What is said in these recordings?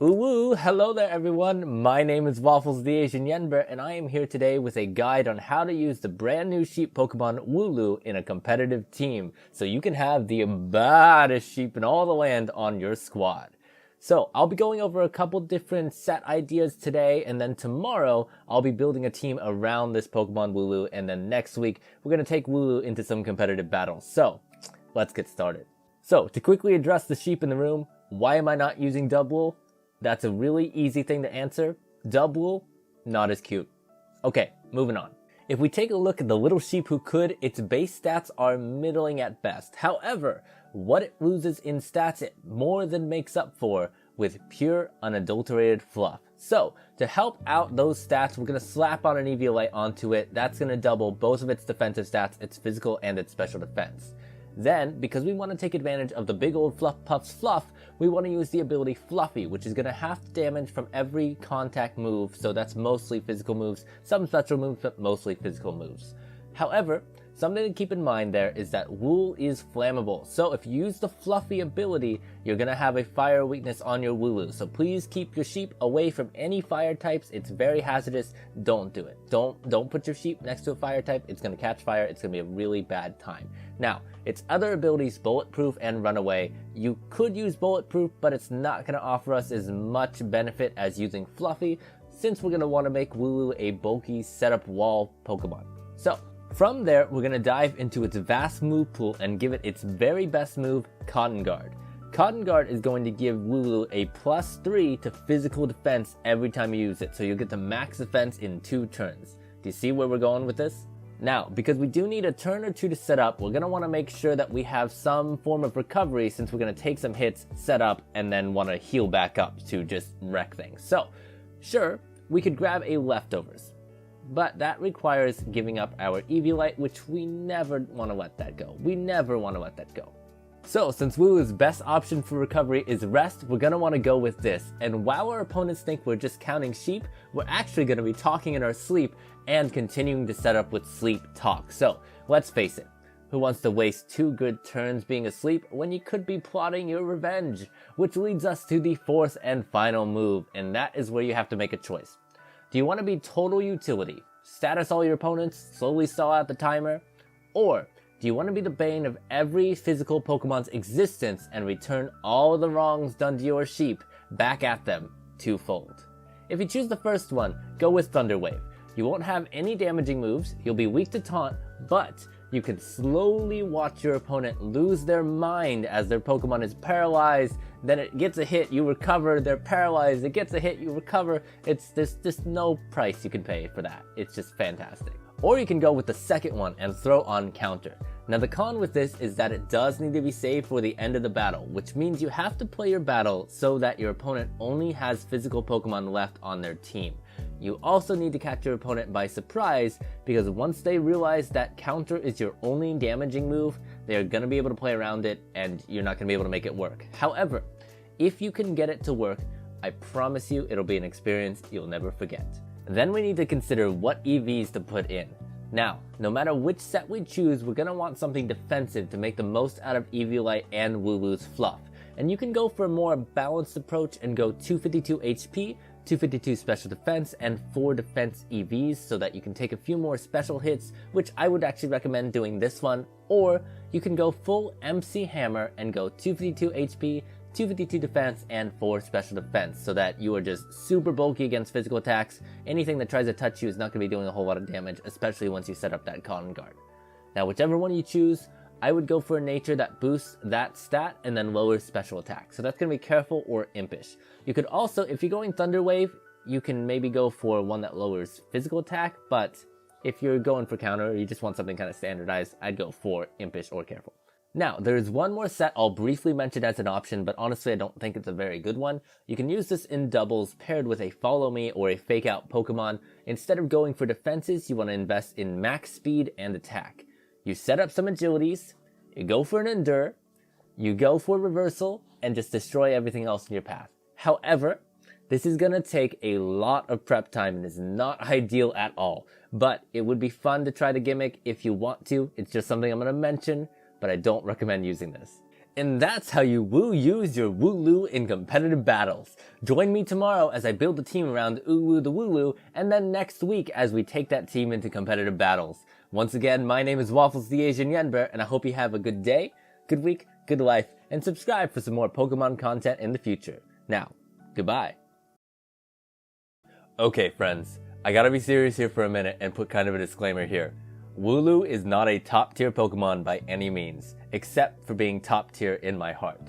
Wooloo! Hello there everyone, my name is Waffles the Asian Yenber and I am here today with a guide on how to use the brand new sheep Pokemon Wooloo in a competitive team so you can have the baddest sheep in all the land on your squad. So I'll be going over a couple different set ideas today, and then tomorrow I'll be building a team around this Pokemon Wooloo, and then next week we're going to take Wooloo into some competitive battles. So let's get started. So to quickly address the sheep in the room, why am I not using Dubwool? That's a really easy thing to answer. Dubwool, not as cute. Okay, moving on. If we take a look at the little sheep who could, its base stats are middling at best. However, what it loses in stats it more than makes up for with pure unadulterated fluff. So to help out those stats, we're going to slap on an Eevee onto it. That's going to double both of its defensive stats, its physical and its special defense. Then, because we want to take advantage of the big old Fluff Puff's fluff, we want to use the ability Fluffy, which is going to have damage from every contact move, so that's mostly physical moves, some special moves, but mostly physical moves. However, something to keep in mind there is that Wool is flammable, so if you use the Fluffy ability, you're going to have a fire weakness on your Wooloo, so please keep your sheep away from any fire types. It's very hazardous. Don't do it. Don't put your sheep next to a fire type. It's going to catch fire. It's going to be a really bad time. Now, its other abilities, Bulletproof and Runaway, you could use Bulletproof, but it's not going to offer us as much benefit as using Fluffy, since we're going to want to make Wooloo a bulky setup wall Pokemon. So, from there, we're going to dive into its vast move pool and give it its very best move, Cotton Guard. Cotton Guard is going to give Wooloo a +3 to physical defense every time you use it, so you'll get the max defense in 2 turns. Do you see where we're going with this? Now, because we do need a turn or 2 to set up, we're going to want to make sure that we have some form of recovery, since we're going to take some hits, set up, and then want to heal back up to just wreck things. So, sure, we could grab a Leftovers, but that requires giving up our Eevee, which we never want to let that go. We never want to let that go. So, since Wooloo's best option for recovery is Rest, we're going to want to go with this. And while our opponents think we're just counting sheep, we're actually going to be talking in our sleep and continuing to set up with sleep talk. So, let's face it. Who wants to waste 2 good turns being asleep when you could be plotting your revenge? Which leads us to the 4th and final move, and that is where you have to make a choice. Do you want to be total utility, status all your opponents, slowly stall out the timer? Or do you want to be the bane of every physical Pokemon's existence and return all the wrongs done to your sheep back at them twofold? If you choose the first one, go with Thunder Wave. You won't have any damaging moves, you'll be weak to taunt, but you can slowly watch your opponent lose their mind as their Pokemon is paralyzed, then it gets a hit, you recover, they're paralyzed, it gets a hit, you recover. There's just no price you can pay for that. It's just fantastic. Or you can go with the second one and throw on Counter. Now the con with this is that it does need to be saved for the end of the battle, which means you have to play your battle so that your opponent only has physical Pokemon left on their team. You also need to catch your opponent by surprise, because once they realize that Counter is your only damaging move, they're going to be able to play around it and you're not going to be able to make it work. However, if you can get it to work, I promise you it'll be an experience you'll never forget. Then we need to consider what EVs to put in. Now, no matter which set we choose, we're going to want something defensive to make the most out of Eevee and Wooloo's fluff. And you can go for a more balanced approach and go 252 HP, 252 special defense, and 4 defense EVs so that you can take a few more special hits, which I would actually recommend doing this one. Or you can go full MC Hammer and go 252 HP, 252 defense, and 4 special defense, so that you are just super bulky against physical attacks. Anything that tries to touch you is not going to be doing a whole lot of damage, especially once you set up that Cotton Guard. Now, whichever one you choose, I would go for a nature that boosts that stat and then lowers special attack. So that's going to be Careful or Impish. You could also, if you're going Thunder Wave, you can maybe go for one that lowers physical attack, but if you're going for Counter or you just want something kind of standardized, I'd go for Impish or Careful. Now, there's one more set I'll briefly mention as an option, but honestly I don't think it's a very good one. You can use this in doubles paired with a Follow Me or a Fake Out Pokemon. Instead of going for defenses, you want to invest in max speed and attack. You set up some agilities, you go for an Endure, you go for Reversal, and just destroy everything else in your path. However, this is going to take a lot of prep time and is not ideal at all, but it would be fun to try the gimmick if you want to. It's just something I'm going to mention, but I don't recommend using this. And that's how you use your Wooloo in competitive battles. Join me tomorrow as I build a team around Uwu the Wooloo, and then next week as we take that team into competitive battles. Once again, my name is Waffles the Asian Yenber, and I hope you have a good day, good week, good life, and subscribe for some more Pokemon content in the future. Now, goodbye. Okay friends, I gotta be serious here for a minute and put kind of a disclaimer here. Wooloo is not a top tier Pokemon by any means, except for being top tier in my heart.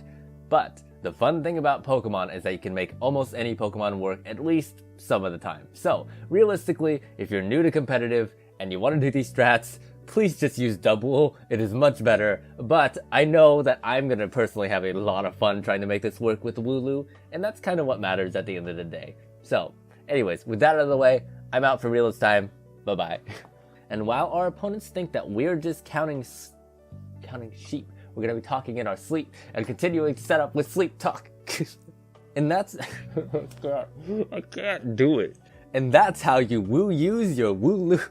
But the fun thing about Pokemon is that you can make almost any Pokemon work at least some of the time. So realistically, if you're new to competitive and you want to do these strats, please just use Dubwool. It is much better, but I know that I'm going to personally have a lot of fun trying to make this work with Wooloo, and that's kind of what matters at the end of the day. So anyways, with that out of the way, I'm out for real this time. Bye-bye. And while our opponents think that we're just counting sheep, we're going to be talking in our sleep and continuing to set up with sleep talk. And that's... I can't do it. And that's how you use your Wooloo.